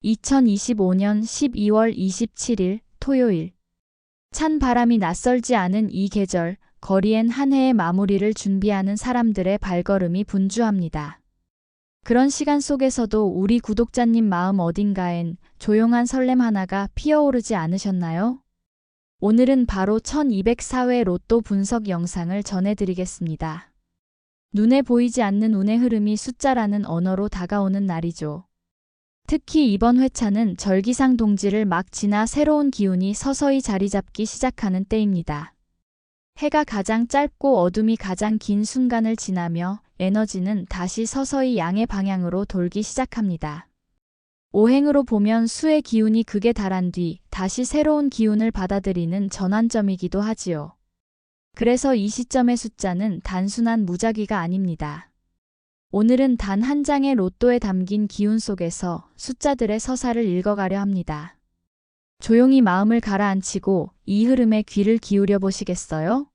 2025년 12월 27일 토요일. 찬 바람이 낯설지 않은 이 계절, 거리엔 한 해의 마무리를 준비하는 사람들의 발걸음이 분주합니다. 그런 시간 속에서도 우리 구독자님 마음 어딘가엔 조용한 설렘 하나가 피어오르지 않으셨나요? 오늘은 바로 1204회 로또 분석 영상을 전해드리겠습니다. 눈에 보이지 않는 운의 흐름이 숫자라는 언어로 다가오는 날이죠. 특히 이번 회차는 절기상 동지를 막 지나 새로운 기운이 서서히 자리 잡기 시작하는 때입니다. 해가 가장 짧고 어둠이 가장 긴 순간을 지나며 에너지는 다시 서서히 양의 방향으로 돌기 시작합니다. 오행으로 보면 수의 기운이 극에 달한 뒤 다시 새로운 기운을 받아들이는 전환점이기도 하지요. 그래서 이 시점의 숫자는 단순한 무작위가 아닙니다. 오늘은 단 한 장의 로또에 담긴 기운 속에서 숫자들의 서사를 읽어가려 합니다. 조용히 마음을 가라앉히고 이 흐름에 귀를 기울여 보시겠어요?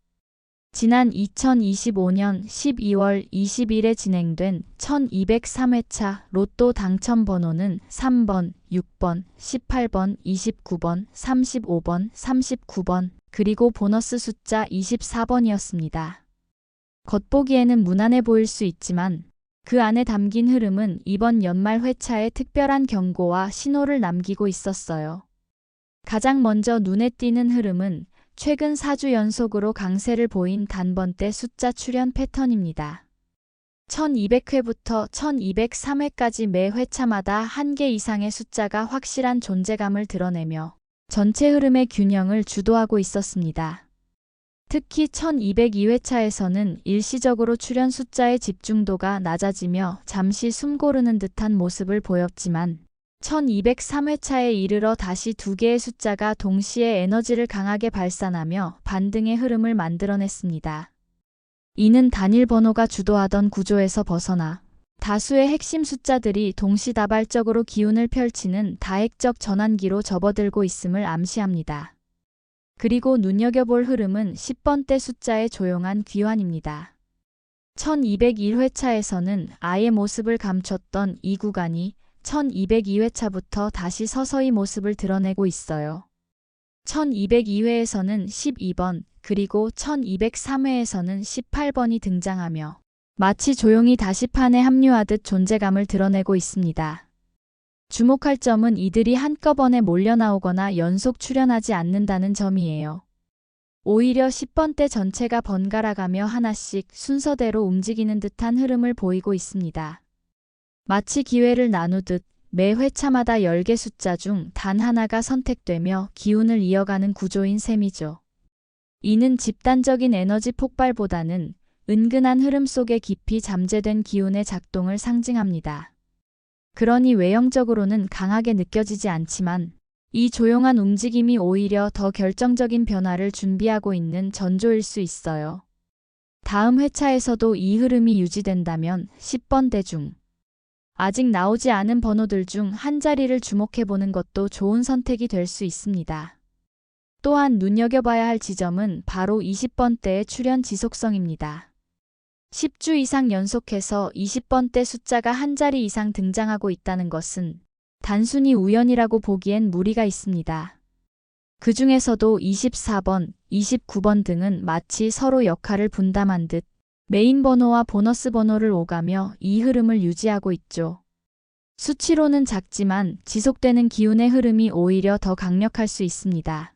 지난 2025년 12월 20일에 진행된 1203회차 로또 당첨 번호는 3번, 6번, 18번, 29번, 35번, 39번, 그리고 보너스 숫자 24번이었습니다. 겉보기에는 무난해 보일 수 있지만 그 안에 담긴 흐름은 이번 연말 회차에 특별한 경고와 신호를 남기고 있었어요. 가장 먼저 눈에 띄는 흐름은 최근 4주 연속으로 강세를 보인 단번대 숫자 출현 패턴입니다. 1200회부터 1203회까지 매 회차마다 한 개 이상의 숫자가 확실한 존재감을 드러내며 전체 흐름의 균형을 주도하고 있었습니다. 특히 1202회차에서는 일시적으로 출현 숫자의 집중도가 낮아지며 잠시 숨고르는 듯한 모습을 보였지만 1203회차에 이르러 다시 두 개의 숫자가 동시에 에너지를 강하게 발산하며 반등의 흐름을 만들어냈습니다. 이는 단일 번호가 주도하던 구조에서 벗어나 다수의 핵심 숫자들이 동시다발적으로 기운을 펼치는 다핵적 전환기로 접어들고 있음을 암시합니다. 그리고 눈여겨볼 흐름은 10번대 숫자의 조용한 귀환입니다. 1201회차에서는 아예 모습을 감췄던 이 구간이 1202회차부터 다시 서서히 모습을 드러내고 있어요. 1202회에서는 12번, 그리고 1203회에서는 18번이 등장하며 마치 조용히 다시 판에 합류하듯 존재감을 드러내고 있습니다. 주목할 점은 이들이 한꺼번에 몰려 나오거나 연속 출현하지 않는다는 점이에요. 오히려 10번대 전체가 번갈아가며 하나씩 순서대로 움직이는 듯한 흐름을 보이고 있습니다. 마치 기회를 나누듯 매 회차마다 10개 숫자 중 단 하나가 선택되며 기운을 이어가는 구조인 셈이죠. 이는 집단적인 에너지 폭발보다는 은근한 흐름 속에 깊이 잠재된 기운의 작동을 상징합니다. 그러니 외형적으로는 강하게 느껴지지 않지만 이 조용한 움직임이 오히려 더 결정적인 변화를 준비하고 있는 전조일 수 있어요. 다음 회차에서도 이 흐름이 유지된다면 10번대 중 아직 나오지 않은 번호들 중 한 자리를 주목해보는 것도 좋은 선택이 될 수 있습니다. 또한 눈여겨봐야 할 지점은 바로 20번대의 출현 지속성입니다. 10주 이상 연속해서 20번대 숫자가 한 자리 이상 등장하고 있다는 것은 단순히 우연이라고 보기엔 무리가 있습니다. 그 중에서도 24번, 29번 등은 마치 서로 역할을 분담한 듯 메인 번호와 보너스 번호를 오가며 이 흐름을 유지하고 있죠. 수치로는 작지만 지속되는 기운의 흐름이 오히려 더 강력할 수 있습니다.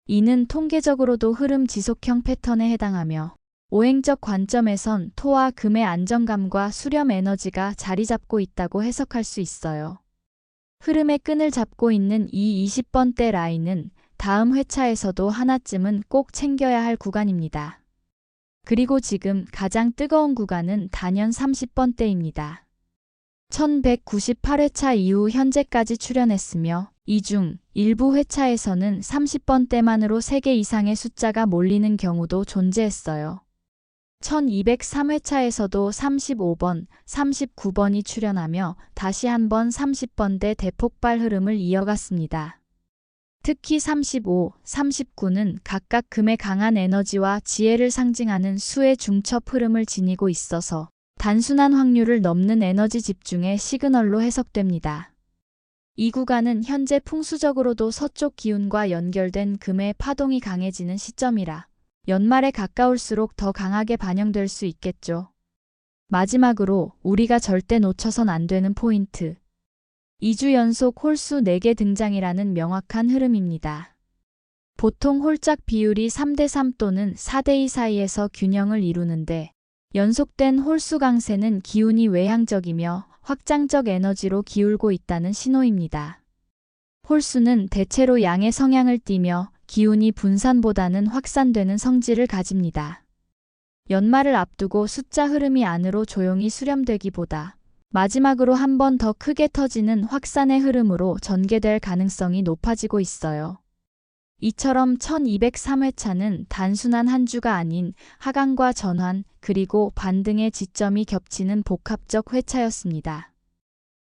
이는 통계적으로도 흐름 지속형 패턴에 해당하며 오행적 관점에선 토와 금의 안정감과 수렴 에너지가 자리 잡고 있다고 해석할 수 있어요. 흐름의 끈을 잡고 있는 이 20번대 라인은 다음 회차에서도 하나쯤은 꼭 챙겨야 할 구간입니다. 그리고 지금 가장 뜨거운 구간은 단연 30번대입니다. 1198회차 이후 현재까지 출현했으며 이 중 일부 회차에서는 30번대만으로 3개 이상의 숫자가 몰리는 경우도 존재했어요. 1203회차에서도 35번, 39번이 출현하며 다시 한번 30번대 대폭발 흐름을 이어갔습니다. 특히 35, 39는 각각 금의 강한 에너지와 지혜를 상징하는 수의 중첩 흐름을 지니고 있어서 단순한 확률을 넘는 에너지 집중의 시그널로 해석됩니다. 이 구간은 현재 풍수적으로도 서쪽 기운과 연결된 금의 파동이 강해지는 시점이라 연말에 가까울수록 더 강하게 반영될 수 있겠죠. 마지막으로 우리가 절대 놓쳐선 안 되는 포인트. 2주 연속 홀수 4개 등장이라는 명확한 흐름입니다. 보통 홀짝 비율이 3대3 또는 4대2 사이에서 균형을 이루는데 연속된 홀수 강세는 기운이 외향적이며 확장적 에너지로 기울고 있다는 신호입니다. 홀수는 대체로 양의 성향을 띠며 기운이 분산보다는 확산되는 성질을 가집니다. 연말을 앞두고 숫자 흐름이 안으로 조용히 수렴되기보다 마지막으로 한 번 더 크게 터지는 확산의 흐름으로 전개될 가능성이 높아지고 있어요. 이처럼 1203회차는 단순한 한 주가 아닌 하강과 전환 그리고 반등의 지점이 겹치는 복합적 회차였습니다.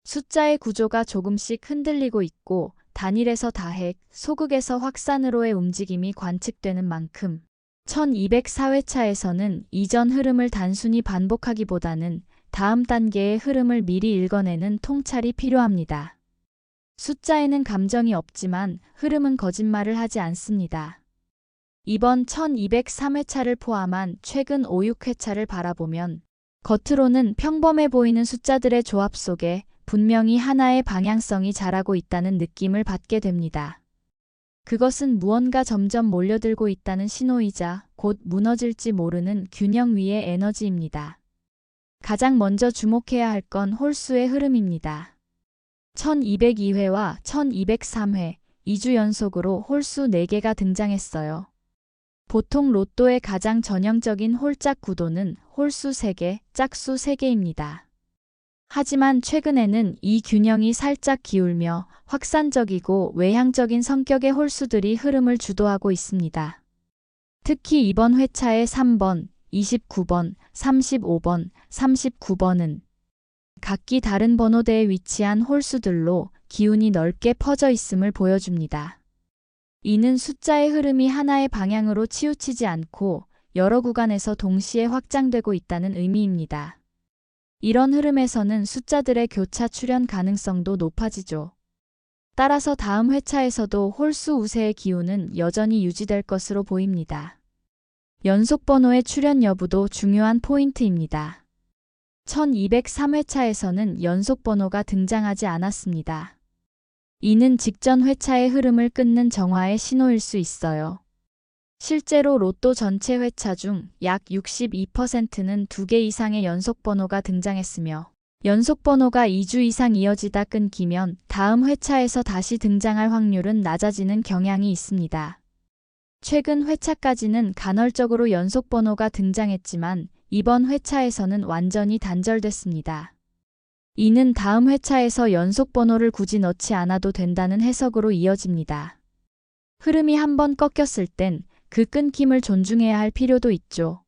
숫자의 구조가 조금씩 흔들리고 있고 단일에서 다핵, 소극에서 확산으로의 움직임이 관측되는 만큼 1204회차에서는 이전 흐름을 단순히 반복하기보다는 다음 단계의 흐름을 미리 읽어내는 통찰이 필요합니다. 숫자에는 감정이 없지만 흐름은 거짓말을 하지 않습니다. 이번 1203회차를 포함한 최근 5, 6회차를 바라보면 겉으로는 평범해 보이는 숫자들의 조합 속에 분명히 하나의 방향성이 자라고 있다는 느낌을 받게 됩니다. 그것은 무언가 점점 몰려들고 있다는 신호이자 곧 무너질지 모르는 균형 위의 에너지입니다. 가장 먼저 주목해야 할 건 홀수의 흐름입니다. 1202회와 1203회, 2주 연속으로 홀수 4개가 등장했어요. 보통 로또의 가장 전형적인 홀짝 구도는 홀수 3개, 짝수 3개입니다. 하지만 최근에는 이 균형이 살짝 기울며 확산적이고 외향적인 성격의 홀수들이 흐름을 주도하고 있습니다. 특히 이번 회차의 3번, 29번, 35번, 39번은 각기 다른 번호대에 위치한 홀수들로 기운이 넓게 퍼져 있음을 보여줍니다. 이는 숫자의 흐름이 하나의 방향으로 치우치지 않고 여러 구간에서 동시에 확장되고 있다는 의미입니다. 이런 흐름에서는 숫자들의 교차 출현 가능성도 높아지죠. 따라서 다음 회차에서도 홀수 우세의 기운은 여전히 유지될 것으로 보입니다. 연속 번호의 출현 여부도 중요한 포인트입니다. 1203회차에서는 연속 번호가 등장하지 않았습니다. 이는 직전 회차의 흐름을 끊는 정화의 신호일 수 있어요. 실제로 로또 전체 회차 중 약 62%는 2개 이상의 연속 번호가 등장했으며 연속 번호가 2주 이상 이어지다 끊기면 다음 회차에서 다시 등장할 확률은 낮아지는 경향이 있습니다. 최근 회차까지는 간헐적으로 연속 번호가 등장했지만 이번 회차에서는 완전히 단절됐습니다. 이는 다음 회차에서 연속 번호를 굳이 넣지 않아도 된다는 해석으로 이어집니다. 흐름이 한번 꺾였을 땐 그 끊김을 존중해야 할 필요도 있죠.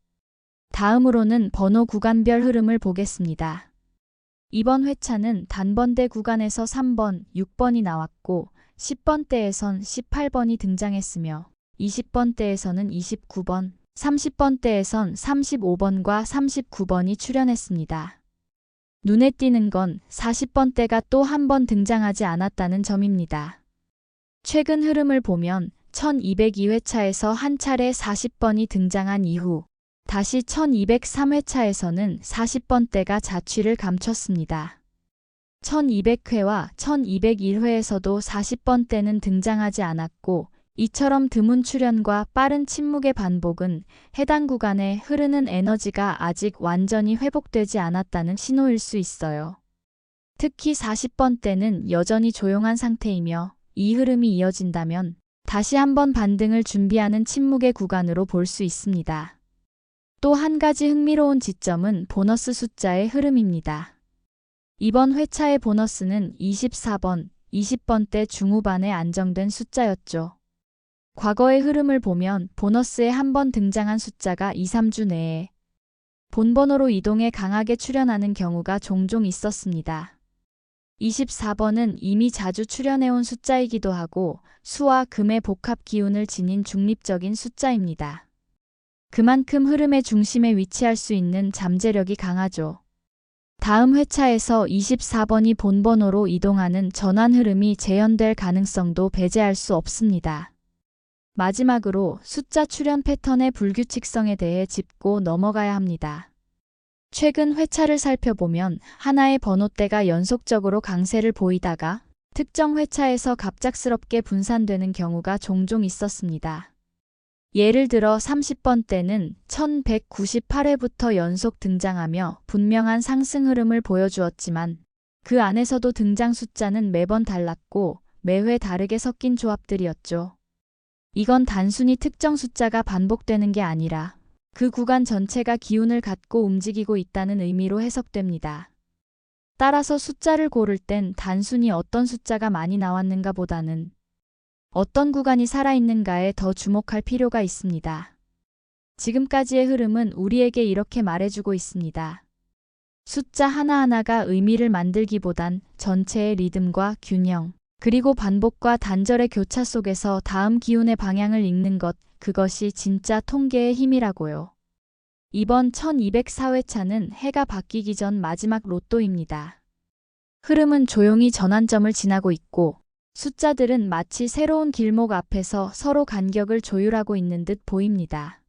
다음으로는 번호 구간별 흐름을 보겠습니다. 이번 회차는 단번대 구간에서 3번, 6번이 나왔고 10번대에선 18번이 등장했으며 20번대에서는 29번, 30번대에선 35번과 39번이 출현했습니다. 눈에 띄는 건 40번대가 또 한 번 등장하지 않았다는 점입니다. 최근 흐름을 보면 1202회차에서 한 차례 40번이 등장한 이후 다시 1203회차에서는 40번대가 자취를 감췄습니다. 1200회와 1201회에서도 40번대는 등장하지 않았고 이처럼 드문 출현과 빠른 침묵의 반복은 해당 구간에 흐르는 에너지가 아직 완전히 회복되지 않았다는 신호일 수 있어요. 특히 40번대는 여전히 조용한 상태이며 이 흐름이 이어진다면 다시 한번 반등을 준비하는 침묵의 구간으로 볼 수 있습니다. 또 한 가지 흥미로운 지점은 보너스 숫자의 흐름입니다. 이번 회차의 보너스는 24번, 20번대 중후반에 안정된 숫자였죠. 과거의 흐름을 보면 보너스에 한 번 등장한 숫자가 2, 3주 내에 본번호로 이동해 강하게 출현하는 경우가 종종 있었습니다. 24번은 이미 자주 출현해온 숫자이기도 하고 수와 금의 복합 기운을 지닌 중립적인 숫자입니다. 그만큼 흐름의 중심에 위치할 수 있는 잠재력이 강하죠. 다음 회차에서 24번이 본번호로 이동하는 전환 흐름이 재현될 가능성도 배제할 수 없습니다. 마지막으로 숫자 출현 패턴의 불규칙성에 대해 짚고 넘어가야 합니다. 최근 회차를 살펴보면 하나의 번호대가 연속적으로 강세를 보이다가 특정 회차에서 갑작스럽게 분산되는 경우가 종종 있었습니다. 예를 들어 30번 때는 1198회부터 연속 등장하며 분명한 상승 흐름을 보여주었지만 그 안에서도 등장 숫자는 매번 달랐고 매회 다르게 섞인 조합들이었죠. 이건 단순히 특정 숫자가 반복되는 게 아니라 그 구간 전체가 기운을 갖고 움직이고 있다는 의미로 해석됩니다. 따라서 숫자를 고를 땐 단순히 어떤 숫자가 많이 나왔는가 보다는 어떤 구간이 살아있는가에 더 주목할 필요가 있습니다. 지금까지의 흐름은 우리에게 이렇게 말해주고 있습니다. 숫자 하나하나가 의미를 만들기보단 전체의 리듬과 균형, 그리고 반복과 단절의 교차 속에서 다음 기운의 방향을 읽는 것, 그것이 진짜 통계의 힘이라고요. 이번 1204회차는 해가 바뀌기 전 마지막 로또입니다. 흐름은 조용히 전환점을 지나고 있고 숫자들은 마치 새로운 길목 앞에서 서로 간격을 조율하고 있는 듯 보입니다.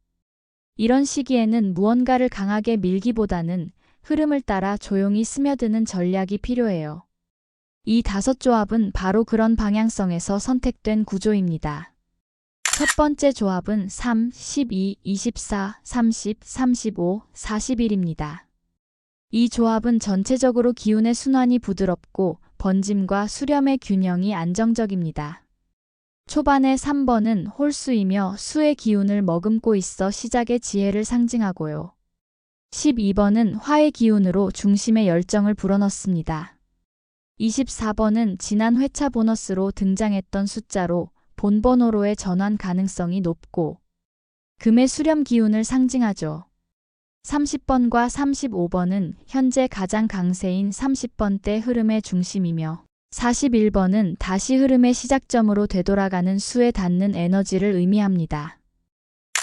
이런 시기에는 무언가를 강하게 밀기보다는 흐름을 따라 조용히 스며드는 전략이 필요해요. 이 5조합은 바로 그런 방향성에서 선택된 구조입니다. 첫 번째 조합은 3, 12, 24, 30, 35, 41입니다. 이 조합은 전체적으로 기운의 순환이 부드럽고 번짐과 수렴의 균형이 안정적입니다. 초반의 3번은 홀수이며 수의 기운을 머금고 있어 시작의 지혜를 상징하고요. 12번은 화의 기운으로 중심의 열정을 불어넣습니다. 24번은 지난 회차 보너스로 등장했던 숫자로 본번호로의 전환 가능성이 높고 금의 수렴 기운을 상징하죠. 30번과 35번은 현재 가장 강세인 30번대 흐름의 중심이며 41번은 다시 흐름의 시작점으로 되돌아가는 수에 닿는 에너지를 의미합니다.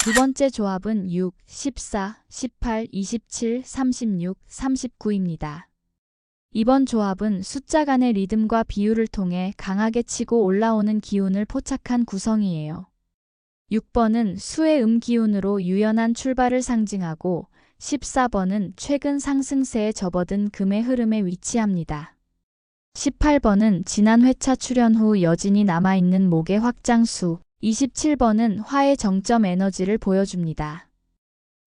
두 번째 조합은 6, 14, 18, 27, 36, 39입니다. 이번 조합은 숫자 간의 리듬과 비율을 통해 강하게 치고 올라오는 기운을 포착한 구성이에요. 6번은 수의 기운으로 유연한 출발을 상징하고 14번은 최근 상승세에 접어든 금의 흐름에 위치합니다. 18번은 지난 회차 출현 후 여진이 남아있는 목의 확장수, 27번은 화의 정점 에너지를 보여줍니다.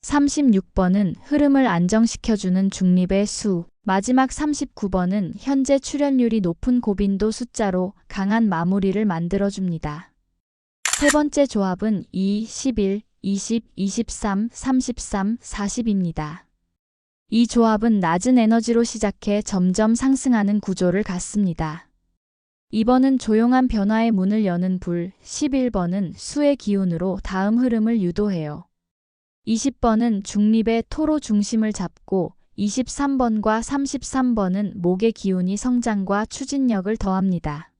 36번은 흐름을 안정시켜주는 중립의 수, 마지막 39번은 현재 출현율이 높은 고빈도 숫자로 강한 마무리를 만들어줍니다. 세 번째 조합은 2, 11, 20, 23, 33, 40입니다. 이 조합은 낮은 에너지로 시작해 점점 상승하는 구조를 갖습니다. 2번은 조용한 변화의 문을 여는 불, 11번은 수의 기운으로 다음 흐름을 유도해요. 20번은 중립의 토로 중심을 잡고 23번과 33번은 목의 기운이 성장과 추진력을 더합니다.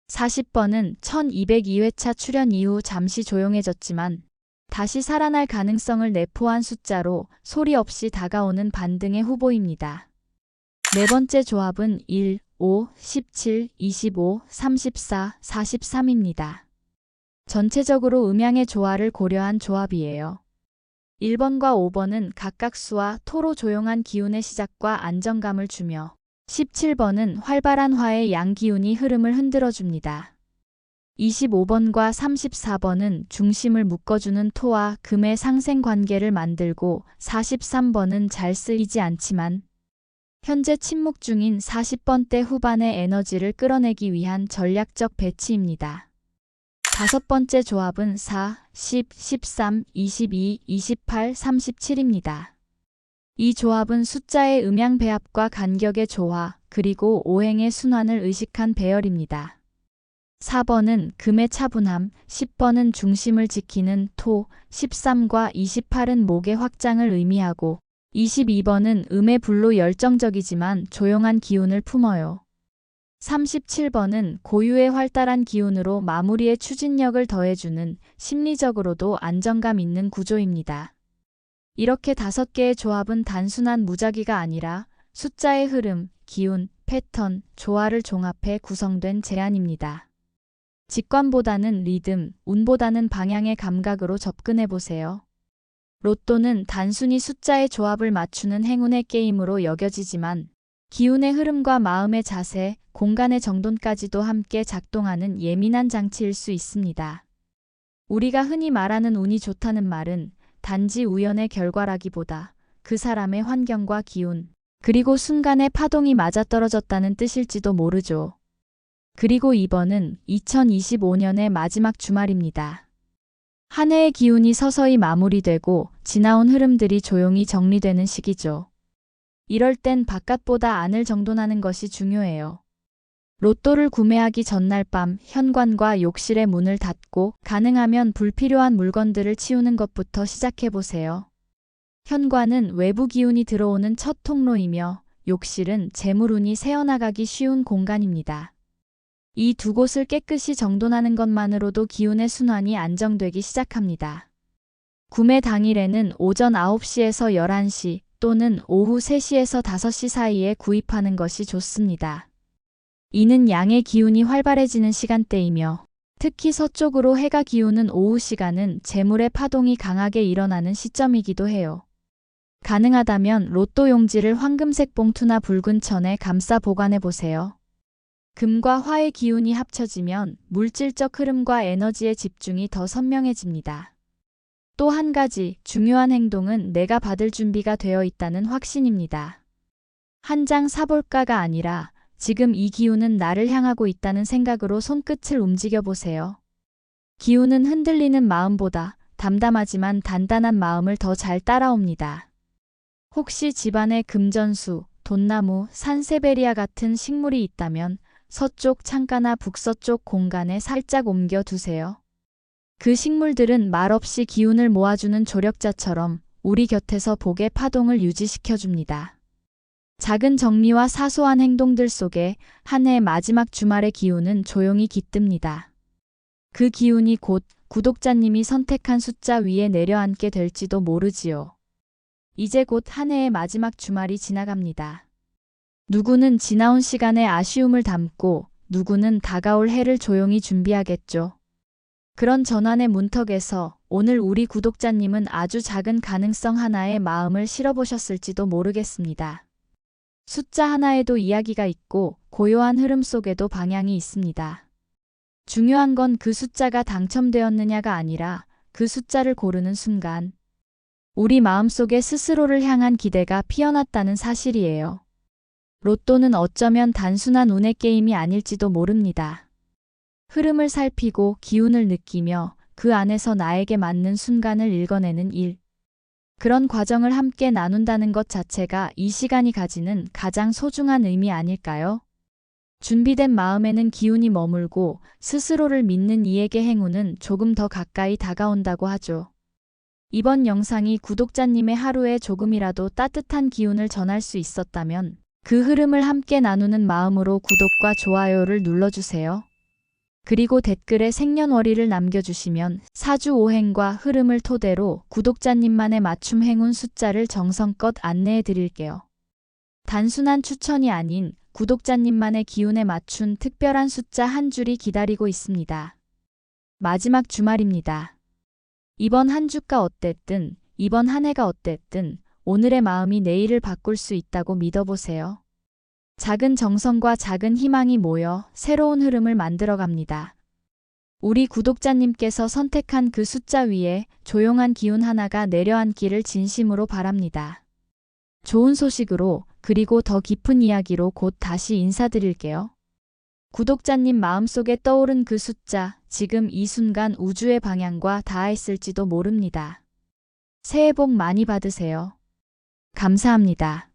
40번은 1202회차 출현 이후 잠시 조용해졌지만 다시 살아날 가능성을 내포한 숫자로 소리 없이 다가오는 반등의 후보입니다. 네 번째 조합은 1, 5, 17, 25, 34, 43입니다. 전체적으로 음양의 조화를 고려한 조합이에요. 1번과 5번은 각각 수와 토로 조용한 기운의 시작과 안정감을 주며 17번은 활발한 화의 양기운이 흐름을 흔들어줍니다. 25번과 34번은 중심을 묶어주는 토와 금의 상생 관계를 만들고 43번은 잘 쓰이지 않지만 현재 침묵 중인 40번대 후반의 에너지를 끌어내기 위한 전략적 배치입니다. 다섯 번째 조합은 4, 10, 13, 22, 28, 37입니다. 이 조합은 숫자의 음양 배합과 간격의 조화, 그리고 오행의 순환을 의식한 배열입니다. 4번은 금의 차분함, 10번은 중심을 지키는 토, 13과 28은 목의 확장을 의미하고 22번은 음의 불로 열정적이지만 조용한 기운을 품어요. 37번은 고유의 활달한 기운으로 마무리의 추진력을 더해주는 심리적으로도 안정감 있는 구조입니다. 이렇게 5개의 조합은 단순한 무작위가 아니라 숫자의 흐름, 기운, 패턴, 조화를 종합해 구성된 제안입니다. 직관보다는 리듬, 운보다는 방향의 감각으로 접근해 보세요. 로또는 단순히 숫자의 조합을 맞추는 행운의 게임으로 여겨지지만 기운의 흐름과 마음의 자세, 공간의 정돈까지도 함께 작동하는 예민한 장치일 수 있습니다. 우리가 흔히 말하는 운이 좋다는 말은 단지 우연의 결과라기보다 그 사람의 환경과 기운, 그리고 순간의 파동이 맞아떨어졌다는 뜻일지도 모르죠. 그리고 이번은 2025년의 마지막 주말입니다. 한 해의 기운이 서서히 마무리되고 지나온 흐름들이 조용히 정리되는 시기죠. 이럴 땐 바깥보다 안을 정돈하는 것이 중요해요. 로또를 구매하기 전날 밤 현관과 욕실의 문을 닫고 가능하면 불필요한 물건들을 치우는 것부터 시작해보세요. 현관은 외부 기운이 들어오는 첫 통로이며 욕실은 재물운이 새어나가기 쉬운 공간입니다. 이 두 곳을 깨끗이 정돈하는 것만으로도 기운의 순환이 안정되기 시작합니다. 구매 당일에는 오전 9시에서 11시 또는 오후 3시에서 5시 사이에 구입하는 것이 좋습니다. 이는 양의 기운이 활발해지는 시간대이며 특히 서쪽으로 해가 기우는 오후 시간은 재물의 파동이 강하게 일어나는 시점이기도 해요. 가능하다면 로또 용지를 황금색 봉투나 붉은 천에 감싸 보관해 보세요. 금과 화의 기운이 합쳐지면 물질적 흐름과 에너지의 집중이 더 선명해집니다. 또 한 가지 중요한 행동은 내가 받을 준비가 되어 있다는 확신입니다. 한 장 사볼까가 아니라 지금 이 기운은 나를 향하고 있다는 생각으로 손끝을 움직여 보세요. 기운은 흔들리는 마음보다 담담하지만 단단한 마음을 더 잘 따라옵니다. 혹시 집안에 금전수, 돈나무, 산세베리아 같은 식물이 있다면 서쪽 창가나 북서쪽 공간에 살짝 옮겨 두세요. 그 식물들은 말없이 기운을 모아주는 조력자처럼 우리 곁에서 복의 파동을 유지시켜줍니다. 작은 정리와 사소한 행동들 속에 한 해 마지막 주말의 기운은 조용히 깃듭니다. 그 기운이 곧 구독자님이 선택한 숫자 위에 내려앉게 될지도 모르지요. 이제 곧 한 해의 마지막 주말이 지나갑니다. 누구는 지나온 시간에 아쉬움을 담고 누구는 다가올 해를 조용히 준비하겠죠. 그런 전환의 문턱에서 오늘 우리 구독자님은 아주 작은 가능성 하나에 마음을 실어보셨을지도 모르겠습니다. 숫자 하나에도 이야기가 있고 고요한 흐름 속에도 방향이 있습니다. 중요한 건 그 숫자가 당첨되었느냐가 아니라 그 숫자를 고르는 순간 우리 마음속에 스스로를 향한 기대가 피어났다는 사실이에요. 로또는 어쩌면 단순한 운의 게임이 아닐지도 모릅니다. 흐름을 살피고 기운을 느끼며 그 안에서 나에게 맞는 순간을 읽어내는 일. 그런 과정을 함께 나눈다는 것 자체가 이 시간이 가지는 가장 소중한 의미 아닐까요? 준비된 마음에는 기운이 머물고 스스로를 믿는 이에게 행운은 조금 더 가까이 다가온다고 하죠. 이번 영상이 구독자님의 하루에 조금이라도 따뜻한 기운을 전할 수 있었다면 그 흐름을 함께 나누는 마음으로 구독과 좋아요를 눌러주세요. 그리고 댓글에 생년월일을 남겨주시면 사주오행과 흐름을 토대로 구독자님만의 맞춤 행운 숫자를 정성껏 안내해 드릴게요. 단순한 추천이 아닌 구독자님만의 기운에 맞춘 특별한 숫자 한 줄이 기다리고 있습니다. 마지막 주말입니다. 이번 한 주가 어땠든, 이번 한 해가 어땠든 오늘의 마음이 내일을 바꿀 수 있다고 믿어보세요. 작은 정성과 작은 희망이 모여 새로운 흐름을 만들어갑니다. 우리 구독자님께서 선택한 그 숫자 위에 조용한 기운 하나가 내려앉기를 진심으로 바랍니다. 좋은 소식으로 그리고 더 깊은 이야기로 곧 다시 인사드릴게요. 구독자님 마음속에 떠오른 그 숫자, 지금 이 순간 우주의 방향과 닿아있을지도 모릅니다. 새해 복 많이 받으세요. 감사합니다.